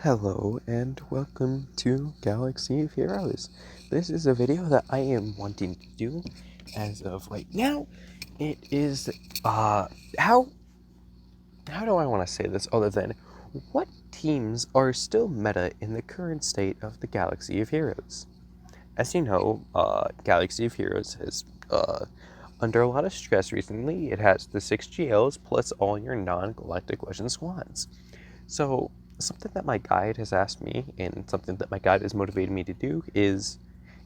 Hello and welcome to Galaxy of Heroes. This is a video that I am wanting to do as of right now. It is, how do I want to say this other than, what teams are still meta in the current state of the Galaxy of Heroes? As you know, Galaxy of Heroes has, under a lot of stress recently. It has the 6 GLs plus all your non-Galactic Legend squads. So, something that my guide has asked me, and something that my guide has motivated me to do, is,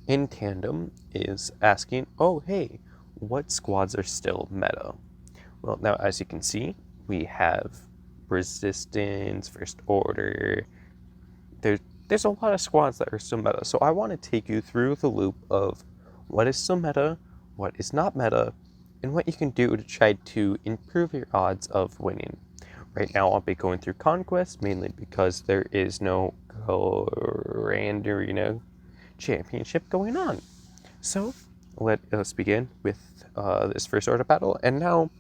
in tandem, is asking, oh hey, what squads are still meta? Well, now as you can see, we have Resistance, First Order. There's a lot of squads that are still meta, so I want to take you through the loop of what is still meta, what is not meta, and what you can do to try to improve your odds of winning. Right now I'll be going through Conquest, mainly because there is no Grand Arena Championship going on. So, let us begin with this First Order battle, and now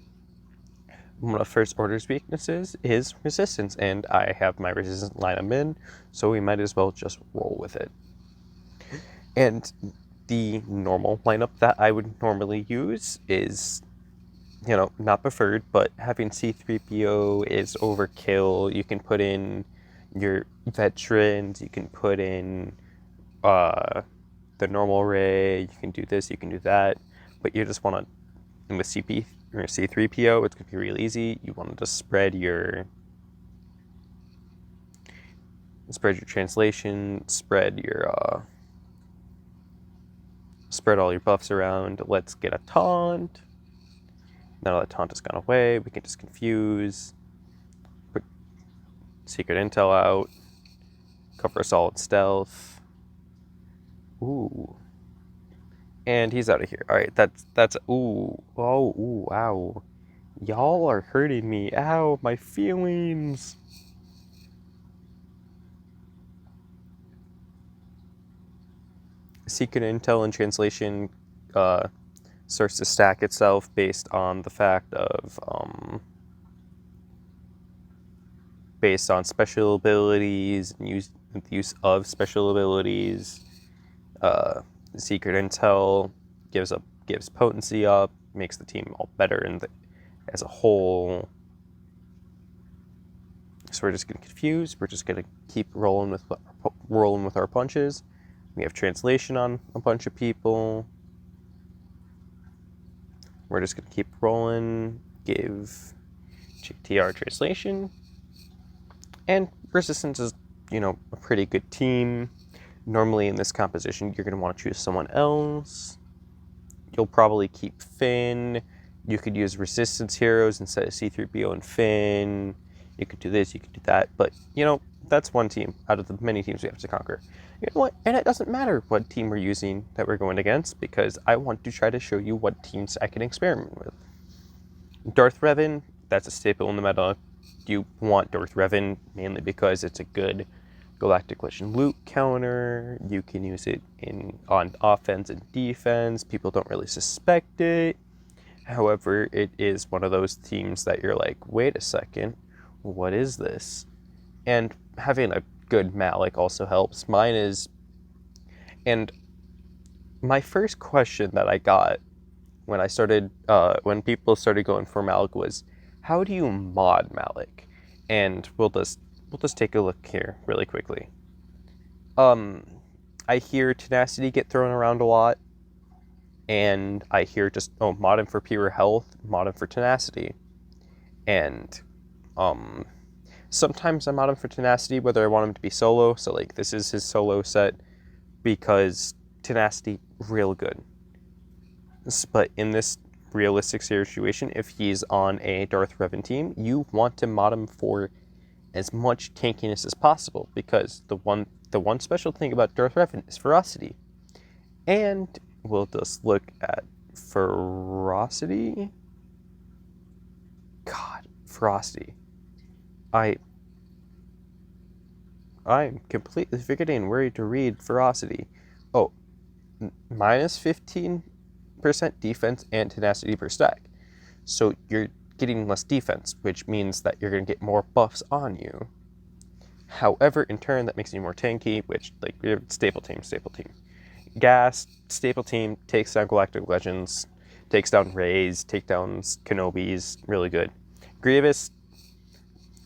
one of First Order's weaknesses is Resistance, and I have my Resistance lineup in, so we might as well just roll with it. And the normal lineup that I would normally use is, not preferred, but having C-3PO is overkill. You can put in your veterans, you can put in the normal Rey, you can do this, you can do that, but you just want to, and with C-3PO, it's going to be real easy. You want to just spread your translation, spread all your buffs around. Let's get a taunt. Now that taunt has gone away, we can just confuse, put secret intel out, cover solid stealth. Ooh. And he's out of here. Alright, that's, ooh, oh, ooh, ow. Y'all are hurting me. Ow, my feelings. Secret intel and translation starts to stack itself based on the fact of, based on special abilities and use of special abilities. Secret intel gives potency up, makes the team all better as a whole. So we're just gonna confuse. We're just gonna keep rolling with our punches. We have translation on a bunch of people. We're just gonna keep rolling. Give GTR translation. And Resistance is, a pretty good team. Normally in this composition, you're going to want to choose someone else. You'll probably keep Finn. You could use Resistance heroes instead of C-3PO and Finn. You could do this, you could do that. But, that's one team out of the many teams we have to conquer. You know what? And it doesn't matter what team we're using that we're going against, because I want to try to show you what teams I can experiment with. Darth Revan, that's a staple in the meta. You want Darth Revan mainly because it's a good Galactic Legend loot counter. You can use it on offense and defense. People don't really suspect it. However, it is one of those teams that you're like, wait a second, what is this? And having a good Malik also helps. Mine is, and my first question that I got when when people started going for Malik was, how do you mod Malik? And we'll just take a look here really quickly. I hear tenacity get thrown around a lot, and I hear just, mod him for pure health, mod him for tenacity. And sometimes I mod him for tenacity whether I want him to be solo, so like this is his solo set, because tenacity real good. But in this realistic situation, if he's on a Darth Revan team, you want to mod him for as much tankiness as possible, because the one special thing about Darth Revan is ferocity. And we'll just look at ferocity. God, ferocity. I'm completely forgetting where to read ferocity. Oh, minus 15% defense and tenacity per stack. So you're getting less defense, which means that you're going to get more buffs on you. However, in turn, that makes you more tanky, which, like, staple team. Gas, staple team, takes down Galactic Legends, takes down Reys, takedowns, Kenobis, really good. Grievous,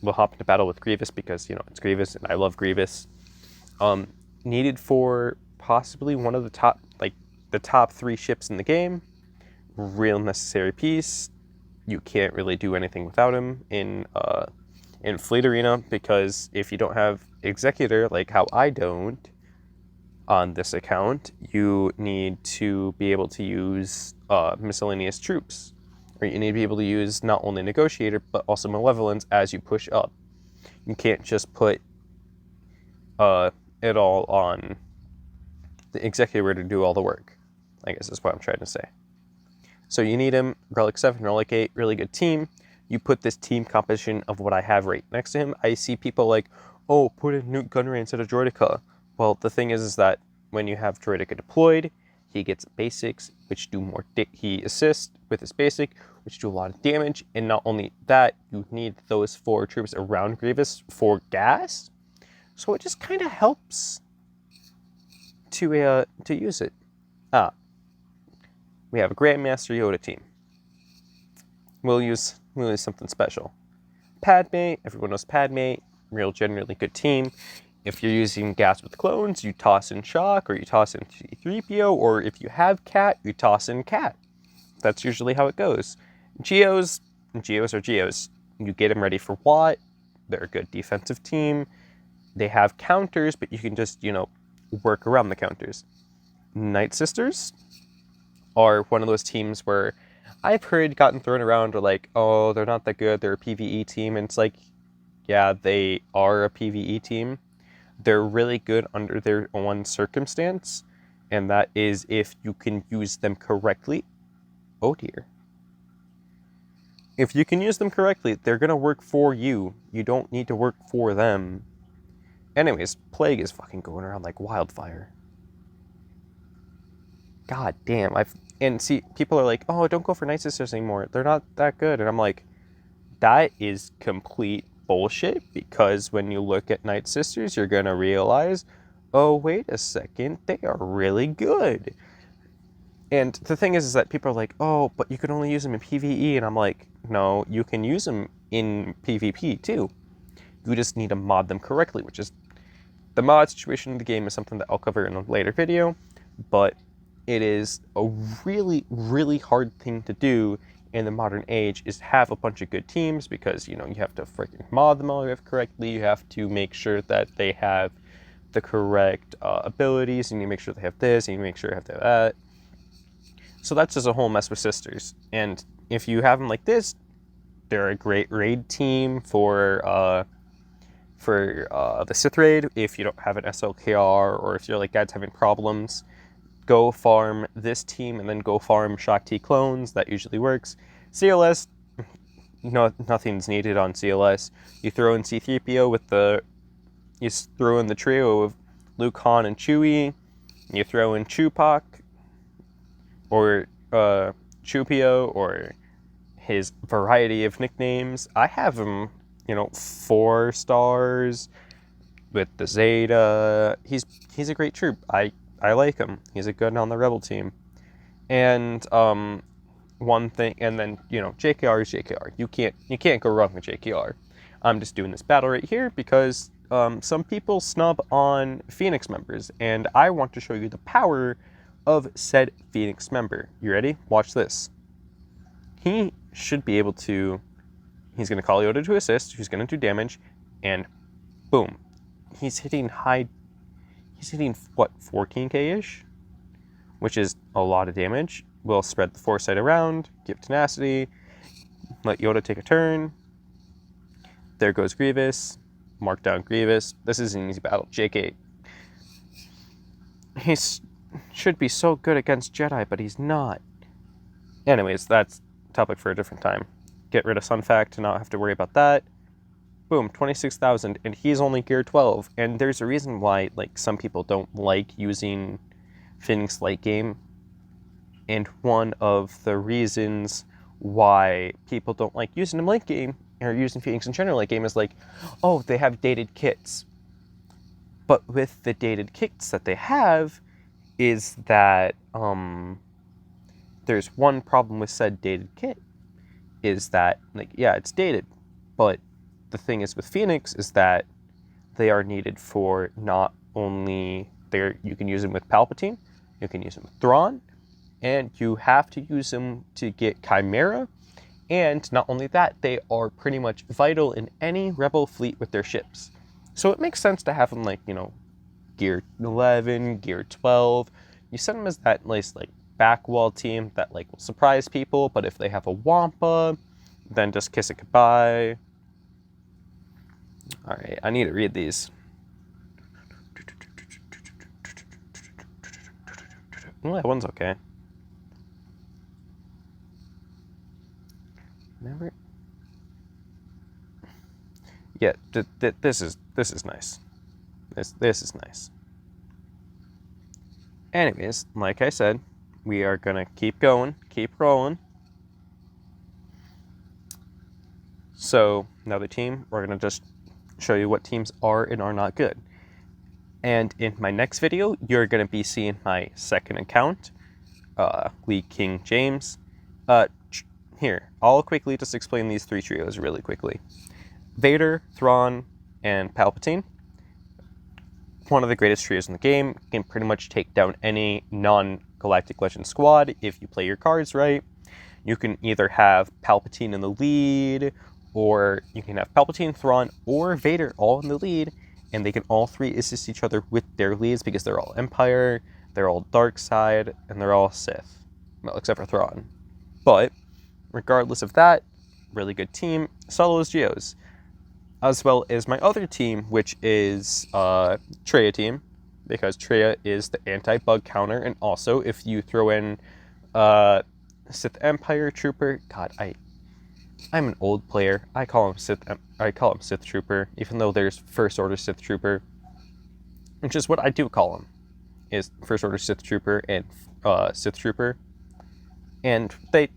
we'll hop into battle with Grievous because, it's Grievous, and I love Grievous. Needed for possibly one of the top 3 ships in the game. Real necessary piece. You can't really do anything without him in Fleet Arena, because if you don't have Executor, like how I don't on this account, you need to be able to use miscellaneous troops. Or you need to be able to use not only Negotiator, but also Malevolence as you push up. You can't just put it all on the Executor to do all the work, I guess is what I'm trying to say. So you need him, Relic 7, Relic 8, really good team. You put this team composition of what I have right next to him. I see people like, oh, put in Newt Gunray instead of Droideka. Well, the thing is that when you have Droideka deployed, he gets basics, which do more, he assists with his basic, which do a lot of damage. And not only that, you need those 4 troops around Grievous for gas. So it just kind of helps to use it. We have a Grandmaster Yoda team. We'll use something special. Padme, everyone knows Padme, real generally good team. If you're using gas with clones, you toss in Shock, or you toss in C-3PO, or if you have Cat, you toss in Cat. That's usually how it goes. Geos are Geos. You get them ready for Watt. They're a good defensive team. They have counters, but you can just, work around the counters. Night Sisters are one of those teams where I've heard gotten thrown around, or like, oh, they're not that good, they're a PvE team, and it's like, yeah, they are a PvE team. They're really good under their own circumstance, and that is if you can use them correctly. Oh dear. If you can use them correctly, they're going to work for you. You don't need to work for them. Anyways, Plague is fucking going around like wildfire. God damn. And see, people are like, oh, don't go for Night Sisters anymore. They're not that good. And I'm like, that is complete bullshit, because when you look at Night Sisters, you're going to realize, oh, wait a second, they are really good. And the thing is that people are like, oh, but you can only use them in PvE. And I'm like, no, you can use them in PvP too. You just need to mod them correctly, which is the mod situation in the game is something that I'll cover in a later video. But it is a really, really hard thing to do in the modern age, is have a bunch of good teams, because, you have to freaking mod them all correctly. You have to make sure that they have the correct abilities, and you make sure they have this, and you make sure you have to have that. So that's just a whole mess with Sisters. And if you have them like this, they're a great raid team for the Sith raid. If you don't have an SLKR, or if you're like, guys, having problems, go farm this team and then go farm Shock T clones. That usually works. CLS, no, nothing's needed on CLS. You throw in C-3PO you throw in the trio of Luke, Han, and Chewie. You throw in Chupak, or Chupio, or his variety of nicknames. I have him, 4 stars with the Zeta. He's a great troop. I like him. He's a good on the Rebel team. And one thing, and then JKR is JKR. You can't go wrong with JKR. I'm just doing this battle right here because some people snub on Phoenix members, and I want to show you the power of said Phoenix member. You ready? Watch this. He should be able to. He's going to call Yoda to assist. He's going to do damage, and boom, he's hitting high. He's hitting, what, 14k-ish? Which is a lot of damage. We'll spread the foresight around, give tenacity, let Yoda take a turn. There goes Grievous. Mark down Grievous. This is an easy battle. JK. He should be so good against Jedi, but he's not. Anyways, that's a topic for a different time. Get rid of Sunfact to not have to worry about that. Boom, 26,000, and he's only gear 12. And there's a reason why, like, some people don't like using Phoenix late game. And one of the reasons why people don't like using him late game, or using Phoenix in general late game, is like, oh, they have dated kits. But with the dated kits that they have, is that there's one problem with said dated kit, is that, like, yeah, it's dated, but the thing is with Phoenix is that they are needed for not only you can use them with Palpatine, you can use them with Thrawn, and you have to use them to get Chimera, and not only that, they are pretty much vital in any Rebel fleet with their ships. So it makes sense to have them, like, you know, Gear 11, Gear 12. You send them as that nice, like, backwall team that, like, will surprise people, but if they have a Wampa, then just kiss it goodbye. Alright, I need to read these. Well, that one's okay. Never. Yeah, this is nice. This is nice. Anyways, like I said, we are gonna keep going, keep rolling. So another team, we're gonna just show you what teams are and are not good. And in my next video, you're gonna be seeing my second account, Lee King James. Here, I'll quickly just explain these three trios really quickly. Vader, Thrawn, and Palpatine. One of the greatest trios in the game, can pretty much take down any non-Galactic Legend squad if you play your cards right. You can either have Palpatine in the lead, or you can have Palpatine, Thrawn, or Vader all in the lead, and they can all three assist each other with their leads because they're all Empire, they're all Dark Side, and they're all Sith. Well, except for Thrawn. But regardless of that, really good team, solo as geos. As well as my other team, which is Traya team, because Traya is the anti-bug counter, and also if you throw in Sith Empire Trooper, God, I'm an old player. I call him Sith Trooper, even though there's First Order Sith Trooper, which is what I do call him, is First Order Sith Trooper and Sith Trooper, and they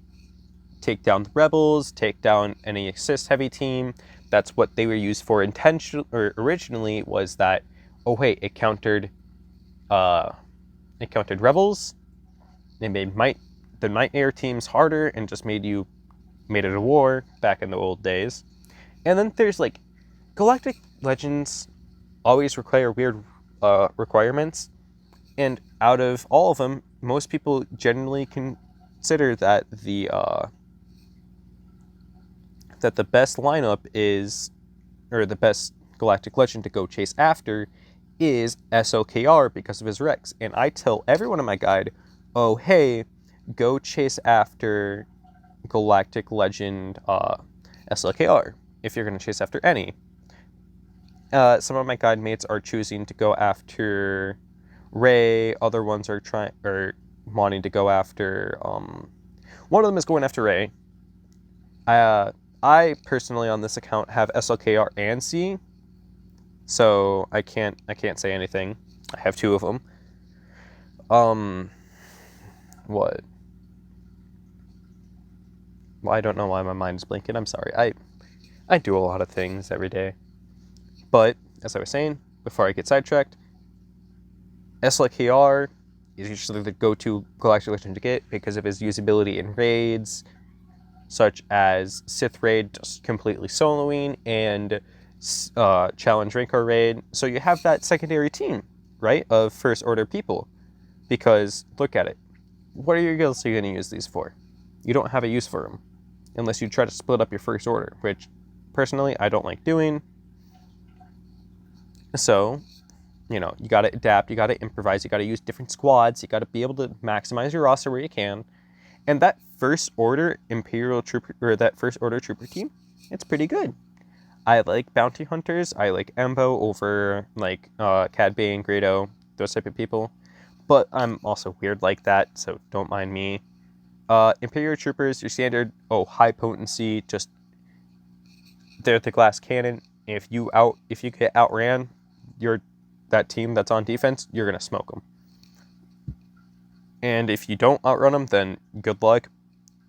take down the rebels, take down any assist heavy team. That's what they were used for originally, was that, oh wait, it countered rebels. It made the Night Air teams harder and just made it a war back in the old days. And then there's like Galactic Legends always require weird requirements, and out of all of them, most people generally consider that the best lineup is, or the best Galactic Legend to go chase after is SLKR because of his Rex. And I tell everyone in my guide, oh hey, go chase after Galactic Legend SLKR if you're going to chase after any. Some of my guide mates are choosing to go after Rey, other ones are wanting to go after one of them is going after Rey. I personally on this account have SLKR and C, so I can't say anything. I have two of them. What? Well, I don't know why my mind is blinking. I'm sorry. I do a lot of things every day. But as I was saying before I get sidetracked, SLKR is usually the go-to Galactic Legend to get because of his usability in raids, such as Sith Raid, just completely soloing, and Challenge Rancor Raid. So you have that secondary team, right, of First Order people. Because, look at it. What are your guilds going to use these for? You don't have a use for them. Unless you try to split up your First Order, which, personally, I don't like doing. So, you know, you got to adapt, you got to improvise, you got to use different squads, you got to be able to maximize your roster where you can. And that First Order Imperial Trooper, or that First Order Trooper team, it's pretty good. I like Bounty Hunters. I like Embo over, like, Cad Bane, Greedo, those type of people. But I'm also weird like that, so don't mind me. Imperial Troopers, your standard, high potency, just, they're the glass cannon. If you get outran that team that's on defense, you're going to smoke them. And if you don't outrun them, then good luck.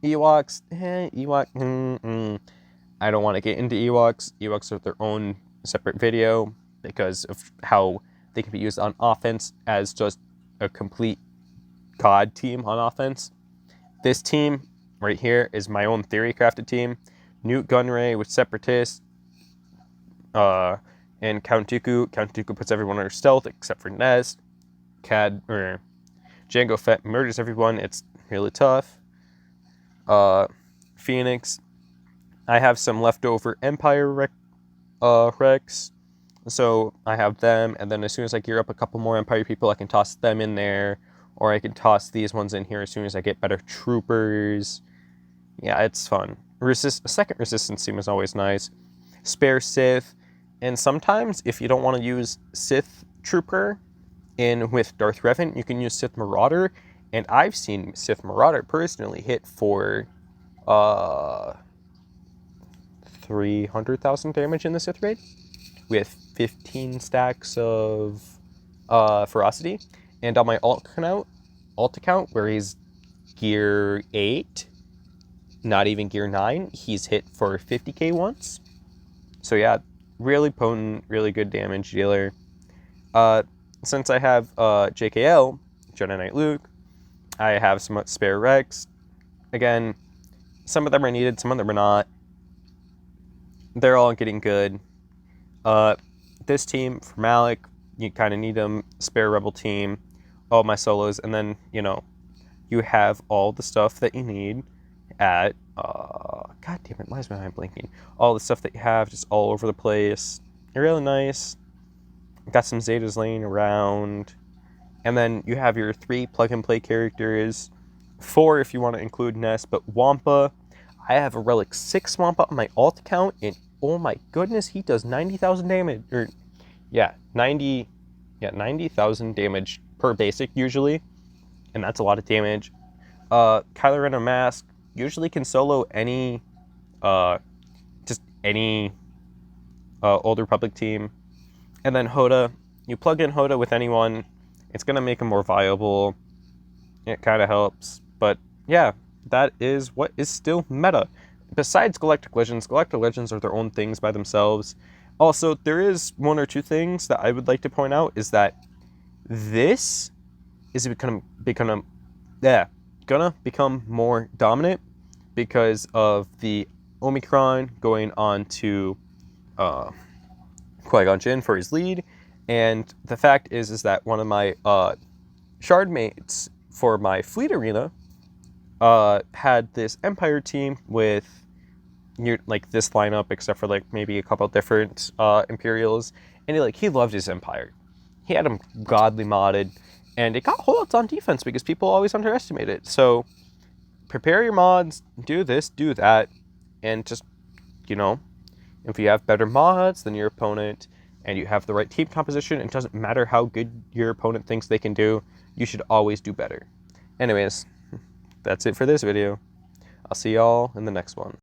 Ewoks, I don't want to get into Ewoks. Ewoks are their own separate video because of how They can be used on offense as just a complete god team on offense. This team right here is my own theory crafted team. Newt Gunray with Separatist, and Count Dooku. Count Dooku puts everyone under stealth except for Nest. Jango Fett murders everyone. It's really tough. Phoenix. I have some leftover Empire Rex. So I have them, and then as soon as I gear up a couple more Empire people, I can toss them in there. Or I can toss these ones in here as soon as I get better troopers. Yeah, it's fun. A second Resistance team is always nice. Spare Sith. And sometimes, if you don't want to use Sith Trooper in with Darth Revan, you can use Sith Marauder. And I've seen Sith Marauder personally hit for 300,000 damage in the Sith raid with 15 stacks of ferocity. And on my alt account, where he's gear 8, not even gear 9, he's hit for 50k once. So yeah, really potent, really good damage dealer. Since I have JKL, Jedi Knight Luke, I have some spare Rex. Again, some of them are needed, some of them are not. They're all getting good. This team, for Malik, you kind of need them. Spare Rebel team, all my solos, and then, you know, you have all the stuff that you need at, god damn it, why is my mind blinking? All the stuff that you have just all over the place. They're really nice. Got some Zetas laying around. And then you have your 3 plug-and-play characters. 4 if you want to include Nest, but Wampa. I have a Relic 6 Wampa on my alt account, and oh my goodness, he does 90,000 damage. Or, yeah, 90,000 damage per basic usually. And that's a lot of damage. Kylo Ren Mask usually can solo any, just any Old Republic team. And then Hoda, you plug in Hoda with anyone, it's going to make him more viable. It kind of helps. But yeah, that is what is still meta. Besides Galactic Legends are their own things by themselves. Also, there is 1 or 2 things that I would like to point out, is that this is gonna become more dominant because of the Omicron going on to Qui-Gon Jinn for his lead, and the fact is that one of my shard mates for my fleet arena had this Empire team with like this lineup, except for like maybe a couple different Imperials, and he loved his Empire. He had them godly modded, and it got holds on defense because people always underestimate it. So prepare your mods, do this, do that, and just, you know, if you have better mods than your opponent and you have the right team composition, it doesn't matter how good your opponent thinks they can do, you should always do better. Anyways, that's it for this video. I'll see y'all in the next one.